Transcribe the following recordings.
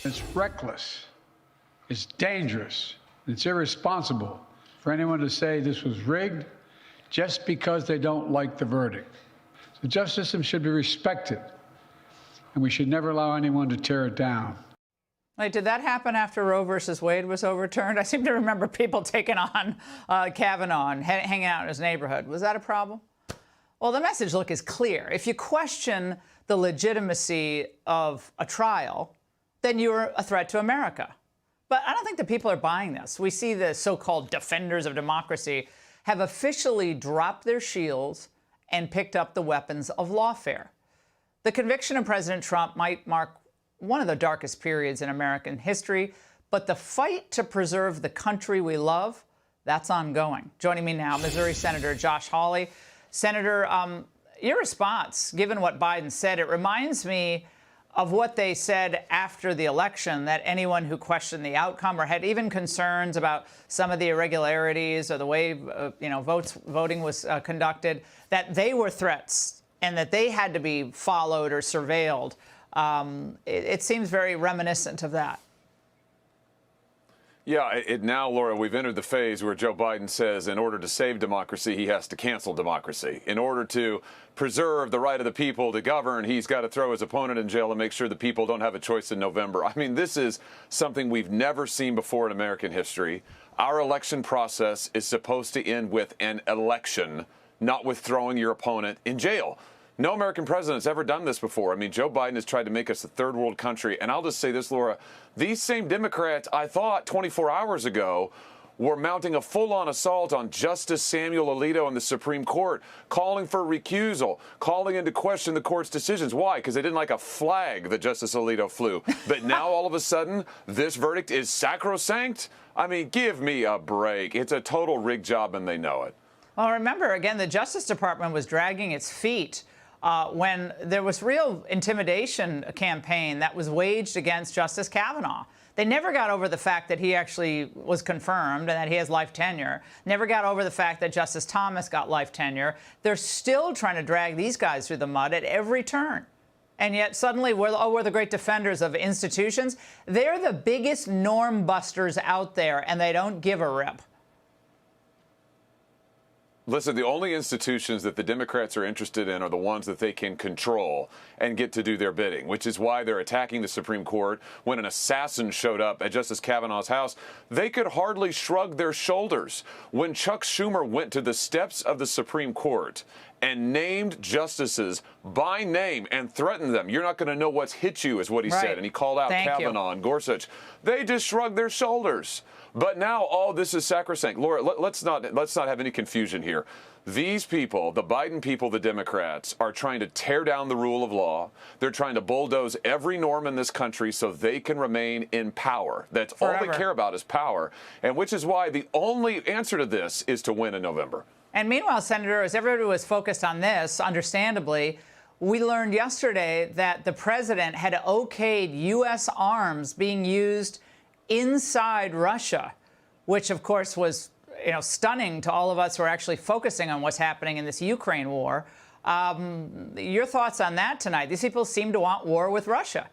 It's reckless, it's dangerous, it's irresponsible for anyone to say this was rigged just because they don't like the verdict. The justice system should be respected, and we should never allow anyone to tear it down. Wait, did that happen after Roe versus Wade was overturned? I seem to remember people taking on Kavanaugh and hanging out in his neighborhood. Was that a problem? Well, the message, look, is clear. If you question the legitimacy of a trial, then you're a threat to America. But I don't think the people are buying this. We see the so-called defenders of democracy have officially dropped their shields and picked up the weapons of lawfare. The conviction of President Trump might mark one of the darkest periods in American history, but the fight to preserve the country we love, that's ongoing. Joining me now, Missouri Senator Josh Hawley. Senator, your response, given what Biden said, it reminds me of what they said after the election, that anyone who questioned the outcome or had even concerns about some of the irregularities or the way voting was conducted, that they were threats and that they had to be followed or surveilled. It seems very reminiscent of that. Yeah, now, Laura, we've entered the phase where Joe Biden says in order to save democracy, he has to cancel democracy. In order to preserve the right of the people to govern, he's got to throw his opponent in jail and make sure the people don't have a choice in November. I mean, this is something we've never seen before in American history. Our election process is supposed to end with an election, not with throwing your opponent in jail. No American president's ever done this before. I mean, Joe Biden has tried to make us a third world country. And I'll just say this, Laura, these same Democrats, I thought 24 hours ago, were mounting a full-on assault on Justice Samuel Alito in the Supreme Court, calling for recusal, calling into question the court's decisions. Why? Because they didn't like a flag that Justice Alito flew. But now, all of a sudden, this verdict is sacrosanct? I mean, give me a break. It's a total rig job, and they know it. Well, remember, again, the Justice Department was dragging its feet when there was real intimidation campaign that was waged against Justice Kavanaugh. They never got over the fact that he actually was confirmed and that he has life tenure. Never got over the fact that Justice Thomas got life tenure. They're still trying to drag these guys through the mud at every turn. And yet suddenly we're the great defenders of institutions. They're the biggest norm busters out there, and they don't give a rip. Listen, the only institutions that the Democrats are interested in are the ones that they can control and get to do their bidding, which is why they're attacking the Supreme Court. When an assassin showed up at Justice Kavanaugh's house, they could hardly shrug their shoulders. When Chuck Schumer went to the steps of the Supreme Court and named justices by name and threatened them, "You're not going to know what's hit you," is what he said. And he called out Kavanaugh and Gorsuch. They just shrugged their shoulders. But now all this is sacrosanct. Laura, let's not have any confusion here. These people, the Biden people, the Democrats, are trying to tear down the rule of law. They're trying to bulldoze every norm in this country so they can remain in power. That's all they care about is power, and which is why the only answer to this is to win in November. And meanwhile, Senator, as everybody was focused on this, understandably, we learned yesterday that the president had okayed U.S. arms being used inside Russia, which, of course, was stunning to all of us who are actually focusing on what's happening in this Ukraine war. Your thoughts on that tonight? These people seem to want war with Russia.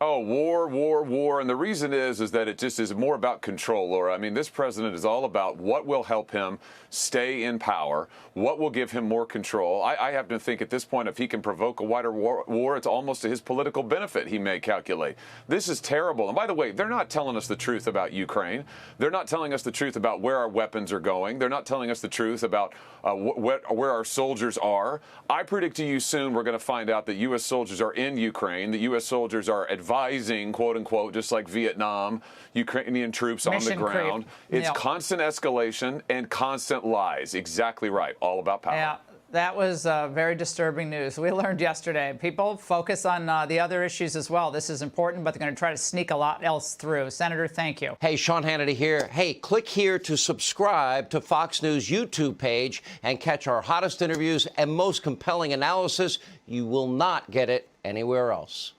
Oh, war, war, war. And the reason is that it just is more about control, Laura. I mean, this president is all about what will help him stay in power, what will give him more control. I happen to think at this point, if he can provoke a wider war, it's almost to his political benefit, he may calculate. This is terrible. And by the way, they're not telling us the truth about Ukraine. They're not telling us the truth about where our weapons are going. They're not telling us the truth about where our soldiers are. I predict to you soon we're going to find out that U.S. soldiers are in Ukraine, that U.S. soldiers are advising, quote unquote, just like Vietnam, Ukrainian troops on the ground. It's constant escalation and constant lies. Exactly right. All about power. Yeah, that was very disturbing news. We learned yesterday. People focus on the other issues as well. This is important, but they're going to try to sneak a lot else through. Senator, thank you. Hey, Sean Hannity here. Hey, click here to subscribe to Fox News YouTube page and catch our hottest interviews and most compelling analysis. You will not get it anywhere else.